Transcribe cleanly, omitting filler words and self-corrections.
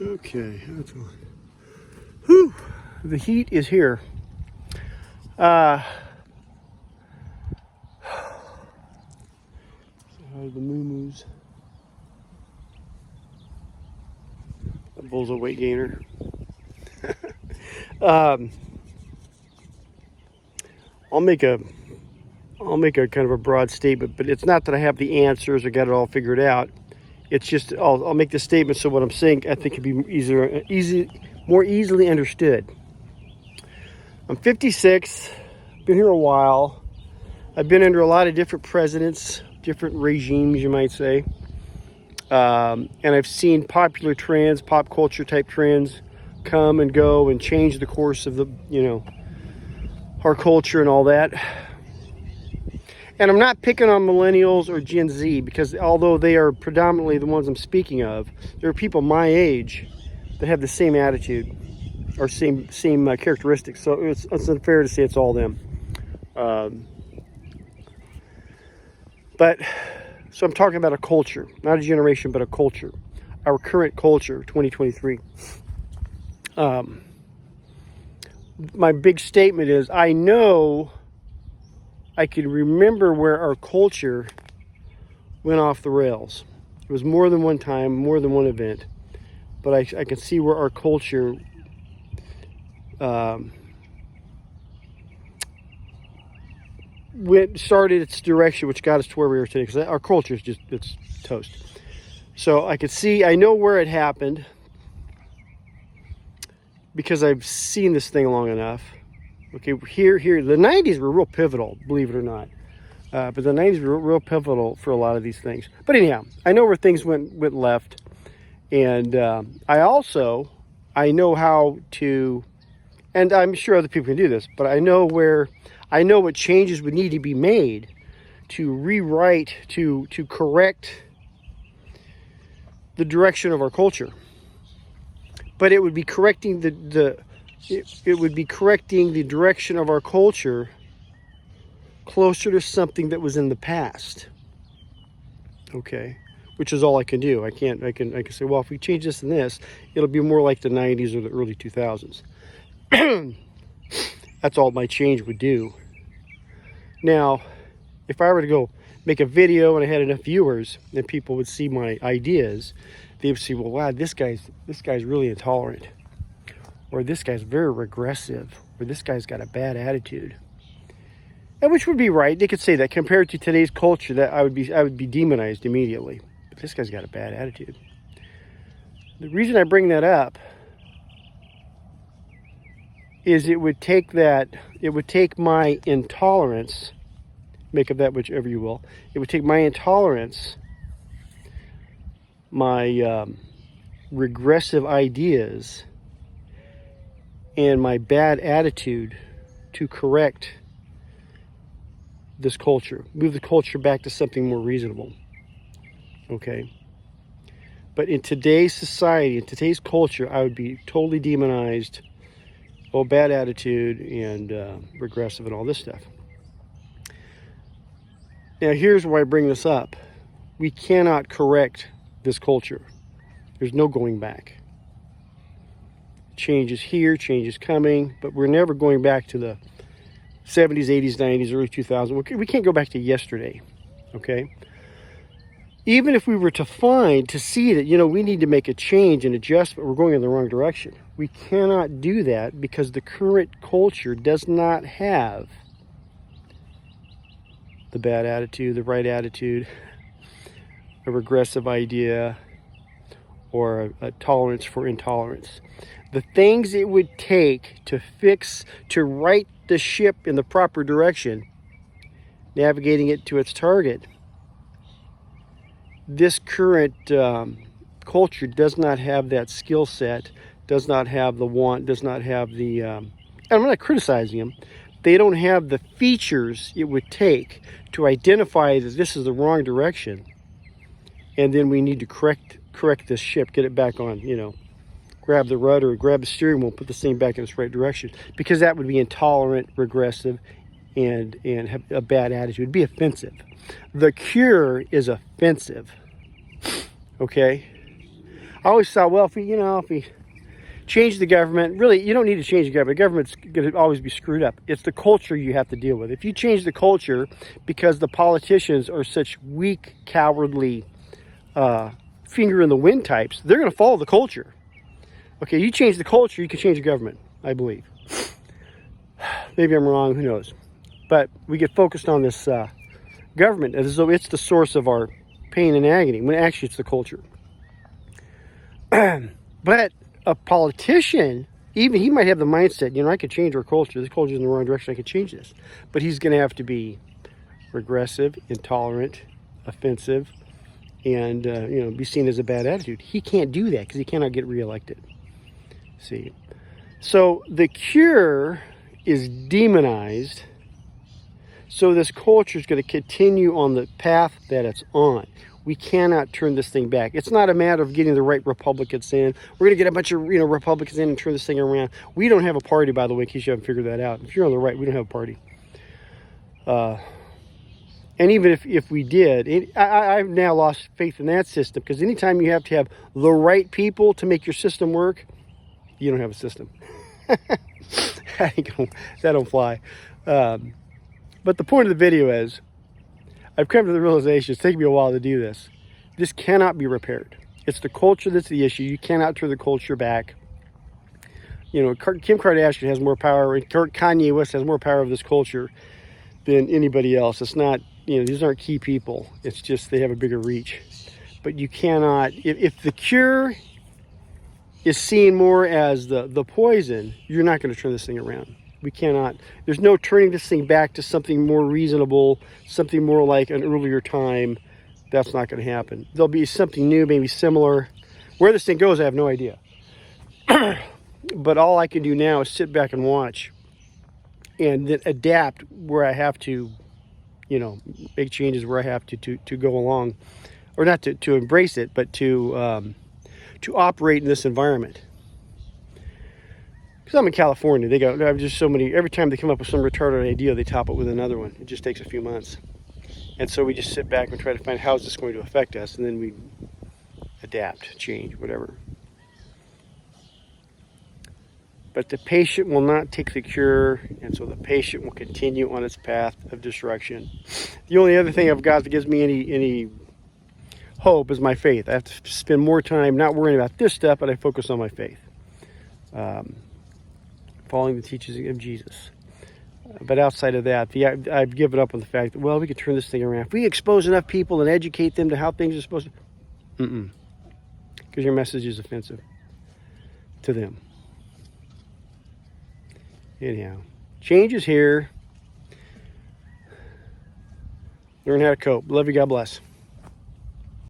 Okay, that's one. Whew, the heat is here. The moo-moos. A bull's a weight gainer. I'll make a kind of a broad statement, but it's not that I have the answers or got it all figured out. It's just I'll make this statement so what I'm saying I think can be more easily understood. I'm 56, been here a while. I've been under a lot of different presidents, different regimes, you might say. And I've seen popular trends, pop culture type trends come and go and change the course of our culture and all that. And I'm not picking on millennials or Gen Z because although they are predominantly the ones I'm speaking of, there are people my age that have the same attitude or same characteristics. So it's unfair to say it's all them. So I'm talking about a culture, not a generation, but a culture. Our current culture, 2023. My big statement is I know I can remember where our culture went off the rails. It was more than one time, more than one event. But I can see where our culture started its direction, which got us to where we are today. Because our culture is it's toast. So I know where it happened because I've seen this thing long enough. Okay, here, the 90s were real pivotal, believe it or not. But the 90s were real pivotal for a lot of these things. But anyhow, I know where things went left. And I know how to, and I'm sure other people can do this, but I know what changes would need to be made to rewrite, to correct the direction of our culture. But it would be correcting it would be correcting the direction of our culture closer to something that was in the past. Okay, which is all I can do. I can say, well, if we change this and this, it'll be more like the 90s or the early 2000s. That's all my change would do. Now, if I were to go make a video and I had enough viewers and people would see my ideas, they would see, well, wow, this guy's really intolerant. Or this guy's very regressive, or this guy's got a bad attitude. And which would be right. They could say that compared to today's culture, that I would be demonized immediately. But this guy's got a bad attitude. The reason I bring that up is it would take my intolerance, make of that whichever you will. It would take my intolerance, my regressive ideas, and my bad attitude to correct this culture, move the culture back to something more reasonable. Okay. But in today's society, in today's culture, I would be totally demonized, bad attitude, and regressive and all this stuff. Now, here's why I bring this up. We cannot correct this culture. There's no going back. Change is here, change is coming, but we're never going back to the 70s, 80s, 90s, early 2000s. We can't go back to yesterday, okay? Even if we were to see that, we need to make a change and adjust, but we're going in the wrong direction. We cannot do that because the current culture does not have the bad attitude, the right attitude, a regressive idea, or a tolerance for intolerance. The things it would take to right the ship in the proper direction, navigating it to its target. This current culture does not have that skill set, does not have the want, does not have the, and I'm not criticizing them, they don't have the features it would take to identify that this is the wrong direction, and then we need to correct this ship, get it back on, grab the rudder, grab the steering wheel, put this thing back in its right direction, because that would be intolerant, regressive, and have a bad attitude. It'd be offensive. The cure is offensive. Okay? I always thought, well, if we change the government, really, you don't need to change the government. The government's going to always be screwed up. It's the culture you have to deal with. If you change the culture because the politicians are such weak, cowardly, finger in the wind types, they're going to follow the culture. Okay, you change the culture, you can change the government, I believe. Maybe I'm wrong, who knows. But we get focused on this government as though it's the source of our pain and agony, when actually it's the culture. But a politician, even he might have the mindset, I could change our culture. This culture is in the wrong direction. I could change this. But he's going to have to be regressive, intolerant, offensive, and, be seen as a bad attitude. He can't do that because he cannot get reelected. See? So the cure is demonized. So this culture is going to continue on the path that it's on. We cannot turn this thing back. It's not a matter of getting the right Republicans in. We're going to get a bunch of Republicans in and turn this thing around. We don't have a party, by the way, in case you haven't figured that out. If you're on the right, we don't have a party. And even if we did, I've now lost faith in that system, because anytime you have to have the right people to make your system work, you don't have a system. That don't fly. But the point of the video is, I've come to the realization, it's taken me a while to do this. This cannot be repaired. It's the culture that's the issue. You cannot turn the culture back. Kim Kardashian has more power, and Kanye West has more power of this culture than anybody else. It's not, these aren't key people. It's just they have a bigger reach. But you cannot, if the cure is seen more as the poison, you're not going to turn this thing around. We cannot. There's no turning this thing back to something more reasonable, something more like an earlier time. That's not going to happen. There'll be something new, maybe similar. Where this thing goes, I have no idea. But all I can do now is sit back and watch, and then adapt where I have to, make changes where I have to go along, or not to embrace it, but to operate in this environment. Because I'm in California, they have just so many. Every time they come up with some retarded idea, they top it with another one. It just takes a few months. And so we just sit back and try to find how is this going to affect us, and then we adapt, change, whatever. But the patient will not take the cure, and so the patient will continue on its path of destruction. The only other thing of God that gives me any hope is my faith. I have to spend more time not worrying about this stuff, but I focus on my faith. Following the teachings of Jesus. But outside of that, I've given up on the fact that, we could turn this thing around. If we expose enough people and educate them to how things are supposed to... Because your message is offensive to them. Anyhow, change is here. Learn how to cope. Love you. God bless.